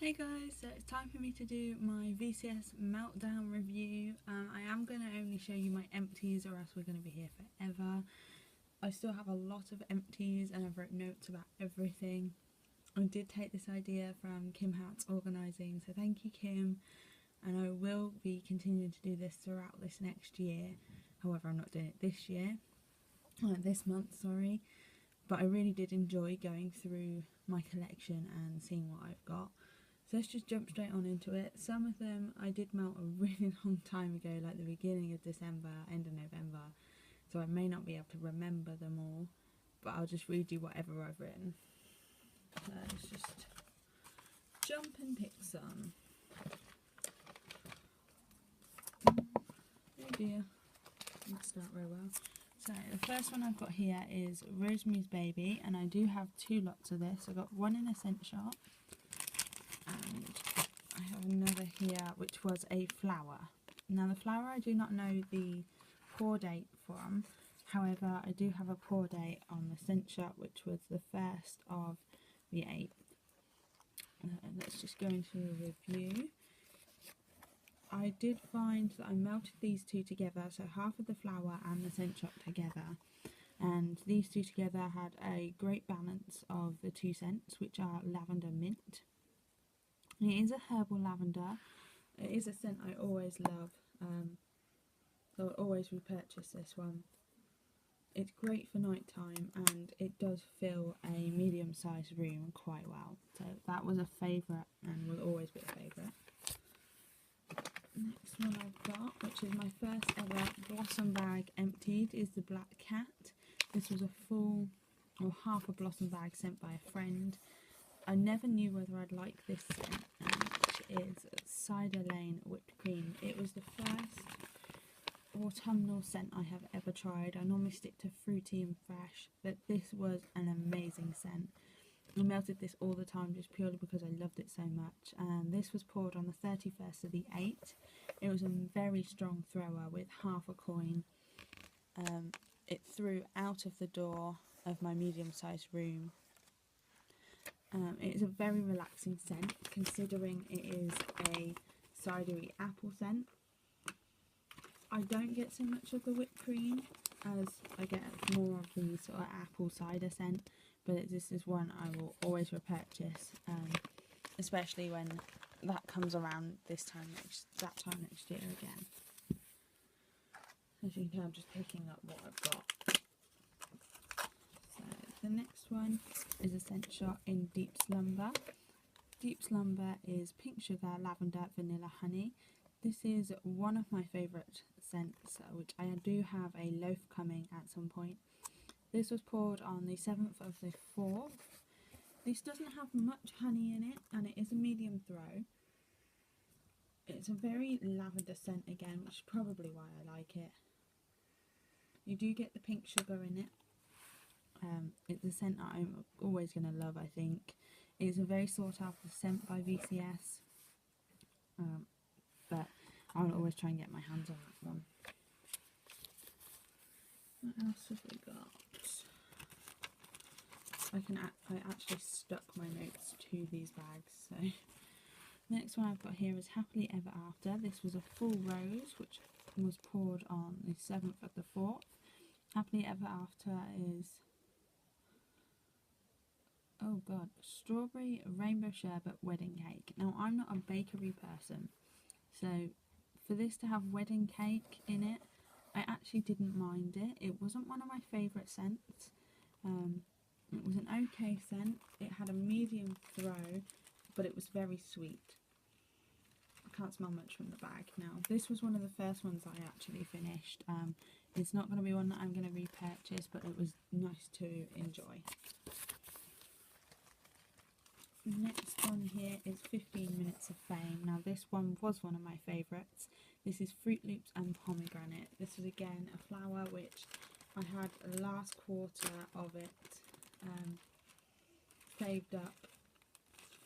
Hey guys, so it's time for me to do my VCS Meltdown review. I am going to only show you my empties or else we're going to be here forever. I still have a lot of empties and I've wrote notes about everything. I did take this idea from KimheartsOrganising, so thank you Kim, and I will be continuing to do this throughout this next year. However, I'm not doing it this month, sorry. But I really did enjoy going through my collection and seeing what I've got. So let's just jump straight on into it. Some of them I did melt a really long time ago, like the beginning of December, end of November, so I may not be able to remember them all, but I'll just read you whatever I've written. So let's just jump and pick some. Oh dear, didn't start very well. So the first one I've got here is Rosemary's Baby, and I do have two lots of this. I got one in a scent shop, and I have another here which was a flower. Now the flower I do not know the pour date from, however I do have a pour date on the scent shop which was the 1st of the 8th. Let's just go into a review. I did find that I melted these two together, so half of the flower and the scent shop together, and these two together had a great balance of the two scents, which are lavender mint. It is a herbal lavender. It is a scent I always love, so I'll always repurchase this one. It's great for night time and it does fill a medium sized room quite well, so that was a favourite and will always be a favourite. Next one I've got, which is my first ever blossom bag emptied, is the Black Cat. This was a full or half a blossom bag sent by a friend. I never knew whether I'd like this scent, which is Cider Lane Whipped Cream. It was the first autumnal scent I have ever tried. I normally stick to fruity and fresh, but this was an amazing scent. I melted this all the time just purely because I loved it so much, and this was poured on the 31st of the 8th. It was a very strong thrower with half a coin. It threw out of the door of my medium sized room. It is a very relaxing scent considering it is a cidery apple scent. I don't get so much of the whipped cream as I get more of the sort of apple cider scent, but this is one I will always repurchase, especially when that comes around that time next year again. As you can tell, I'm just picking up what I've got. So the next one is a scent shot in Deep Slumber. Deep Slumber is pink sugar, lavender, vanilla, honey. This is one of my favourite scents, which I do have a loaf coming at some point. This was poured on the 7th of the 4th. This doesn't have much honey in it, and it is a medium throw. It's a very lavender scent again, which is probably why I like it. You do get the pink sugar in it. It's a scent that I'm always going to love, I think. It's a very sought after scent by VCS, but I'll always try and get my hands on that one. What else have we got? I actually stuck my notes to these bags, so next one I've got here is Happily Ever After. This was a full rose which was poured on the 7th of the 4th. Happily Ever After is, oh god, strawberry rainbow sherbet wedding cake. Now I'm not a bakery person, so for this to have wedding cake in it, I actually didn't mind it. It wasn't one of my favourite scents. It was an okay scent. It had a medium throw, but it was very sweet. I can't smell much from the bag now. This was one of the first ones I actually finished. It's not going to be one that I'm going to repurchase, but it was nice to enjoy. Next one here is 15 Minutes of Fame. Now this one was one of my favourites. This is Fruit Loops and Pomegranate. This was again a flower which I had the last quarter of it saved up,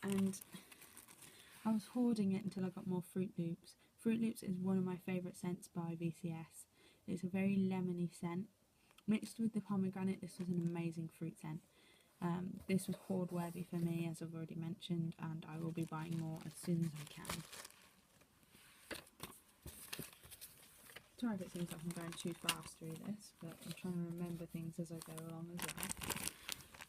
and I was hoarding it until I got more Fruit Loops. Fruit Loops is one of my favourite scents by VCS. It's a very lemony scent. Mixed with the pomegranate, this was an amazing fruit scent. This was hoard worthy for me, as I've already mentioned, and I will be buying more as soon as I can. Sorry if it seems like I'm going too fast through this, but I'm trying to remember things as I go along as well.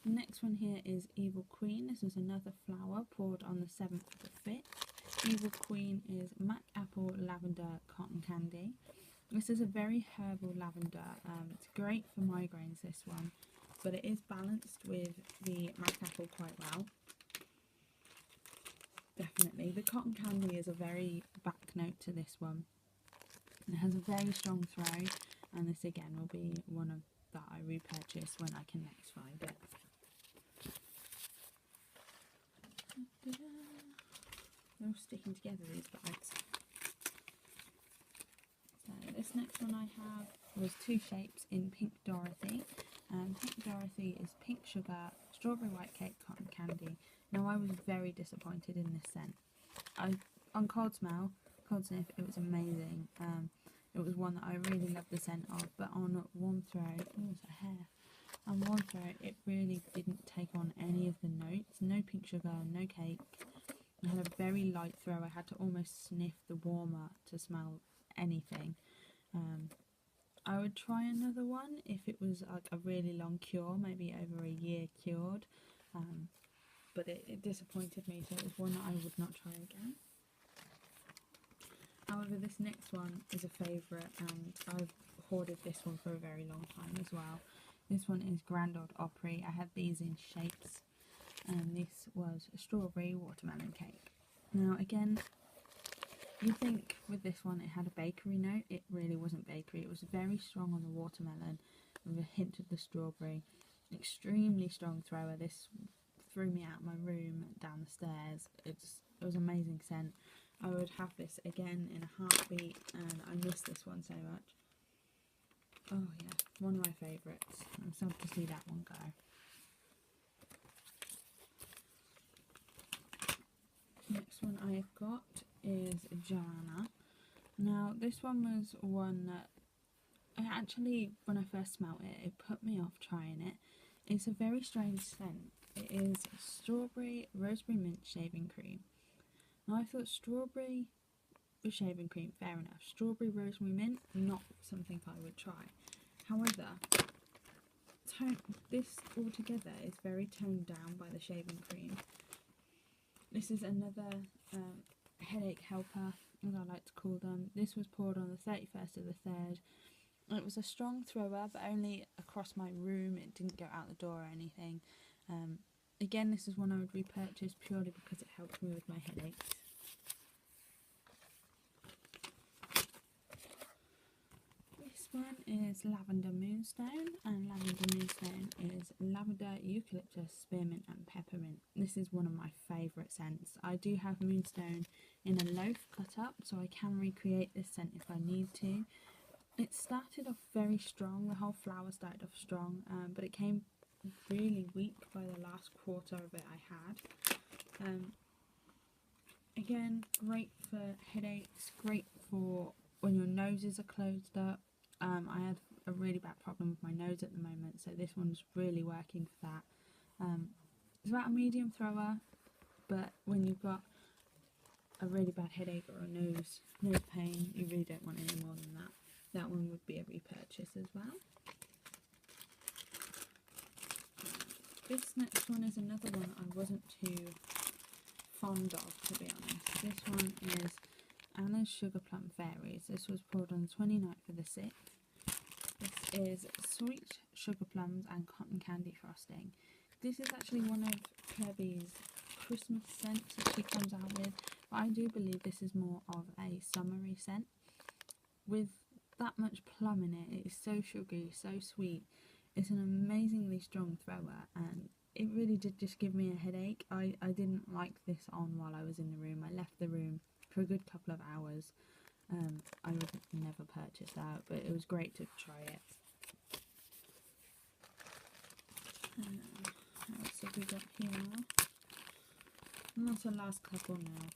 The next one here is Evil Queen. This is another flower poured on the 7th of the 5th. Evil Queen is Mac Apple Lavender Cotton Candy. This is a very herbal lavender. It's great for migraines, this one, but it is balanced with the Mac Apple quite well. Definitely. The cotton candy is a very back note to this one. It has a very strong throw, and this again will be one of that I repurchase when I can next find it. They're all sticking together, these bags. So this next one I have was two shapes in Pink Dorothy. Pink Dorothy is pink sugar, strawberry white cake, cotton candy. Now I was very disappointed in this scent. On cold sniff, it was amazing. It was one that I really loved the scent of, but on warm throat, oh, it's a hair. On warm throat, it really didn't take on any of the notes. No pink sugar, no cake. It had a very light throw. I had to almost sniff the warmer to smell anything. I would try another one if it was like a really long cure, maybe over a year cured. But it disappointed me, so it was one that I would not try again. However, this next one is a favourite, and I've hoarded this one for a very long time as well. This one is Grand Old Opry. I had these in shapes, and this was a strawberry watermelon cake. Now again, you think with this one it had a bakery note. It really wasn't bakery. It was very strong on the watermelon with a hint of the strawberry. Extremely strong thrower. This threw me out of my room, down the stairs. It was an amazing scent. I would have this again in a heartbeat, and I miss this one so much. Oh yeah, one of my favourites. I'm sad to see that one go. Next one I have got is Joanna. Now this one was one that actually, when I first smelt it, it put me off trying it. It's a very strange scent. It is strawberry rosemary mint shaving cream. Now I thought strawberry with shaving cream, fair enough. Strawberry rosemary mint, not something I would try. However, this altogether is very toned down by the shaving cream. This is another headache helper, as I like to call them. This was poured on the 31st of the 3rd. It was a strong thrower, but only across my room. It didn't go out the door or anything. Again, this is one I would repurchase purely because it helped me with my headaches. This one is Lavender Moonstone, and Lavender Moonstone is lavender, eucalyptus, spearmint and peppermint. This is one of my favourite scents. I do have Moonstone in a loaf cut up, so I can recreate this scent if I need to. It started off very strong, the whole flower started off strong, but it came really weak by the last quarter of it I had. Again, great for headaches, great for when your noses are closed up. I had a really bad problem with my nose at the moment, so this one's really working for that. It's about a medium thrower, but when you've got a really bad headache or a nose pain, you really don't want any more than that. That one would be a repurchase as well. This next one is another one I wasn't too fond of, to be honest. This one is Anna's Sugar Plum Fairies. This was poured on the 29th of the 6th. This is sweet sugar plums and cotton candy frosting. This is actually one of Kirby's Christmas scents that she comes out with, but I do believe this is more of a summery scent. With that much plum in it, it is so sugary, so sweet. It's an amazingly strong thrower, and it really did just give me a headache. I didn't like this on while I was in the room. I left the room for a good couple of hours. I would never purchase that, but it was great to try it. What else have we got here? And that's the last couple now.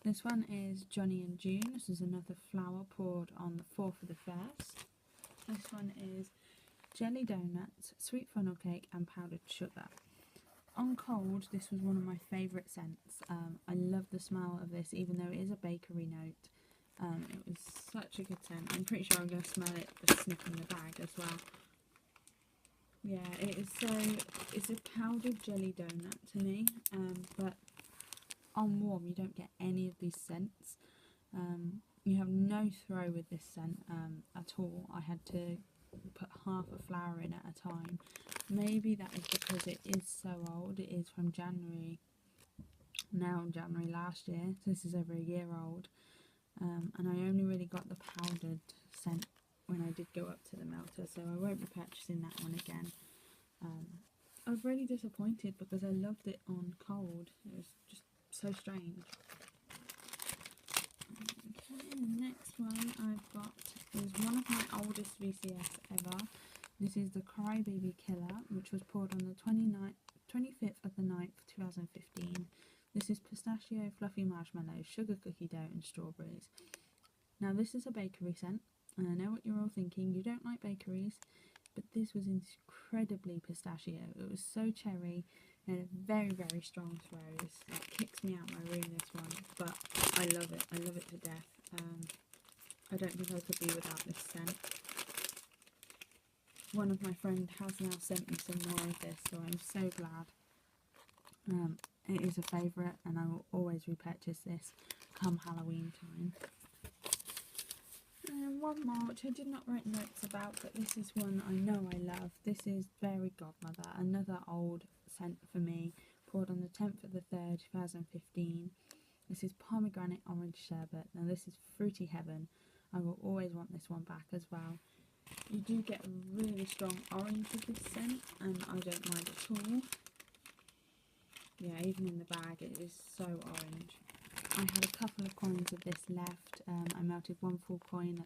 This one is Johnny and June. This is another flower poured on the 4th of the 1st. This one is jelly donuts, sweet funnel cake and powdered sugar. on cold, this was one of my favourite scents. I love the smell of this, even though it is a bakery note. It was such a good scent. I'm pretty sure I'm going to smell it just sniffing the bag as well. Yeah, it's a powdered jelly donut to me, but on warm you don't get any of these scents. You have no throw with this scent at all. I had to put half a flower in at a time. Maybe that is because it is so old. It is from January last year, so this is over a year old. And I only really got the powdered scent when I did go up to the melter, so I won't be purchasing that one again. I was really disappointed because I loved it on cold. It was just so strange. Okay, the next one I've got is one of my oldest VCS ever. This is the Crybaby Killer, which was poured on the 25th of the 9th, 2015. This is pistachio, fluffy marshmallows, sugar cookie dough and strawberries. Now this is a bakery scent, and I know what you're all thinking, you don't like bakeries, but this was incredibly pistachio. It was so cherry and a very, very strong throw. This kicks me out my room, this one, but I love it. I love it to death. I don't think I could be without this scent. One of my friends has now sent me some more of this, so I'm so glad. It is a favourite, and I will always repurchase this come Halloween time. And one more, which I did not write notes about, but this is one I know I love. This is Fairy Godmother, another old scent for me, poured on the 10th of the 3rd, 2015. This is pomegranate orange sherbet. Now this is fruity heaven. I will always want this one back as well. You do get a really strong orange with this scent, and I don't mind at all. Yeah, even in the bag it is so orange. I had a couple of coins of this left. I melted one full coin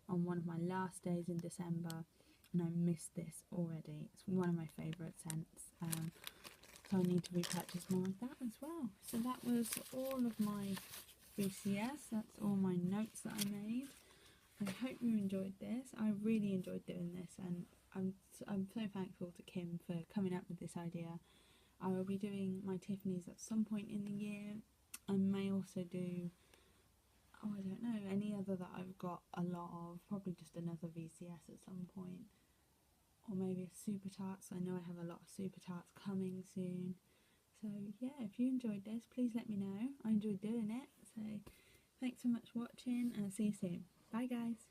on one of my last days in December, and I missed this already. It's one of my favourite scents, so I need to repurchase more of that as well. So that was all of my VCS, that's all my notes that I made. I hope you enjoyed this. I really enjoyed doing this, and I'm so thankful to Kim for coming up with this idea. I will be doing my Tiffany's at some point in the year. I may also do, I don't know, any other that I've got a lot of, probably just another VCS at some point, or maybe a Super Tarts. I know I have a lot of Super Tarts coming soon. So yeah, if you enjoyed this, please let me know. I enjoyed doing it, so thanks so much for watching, and I'll see you soon. Bye guys.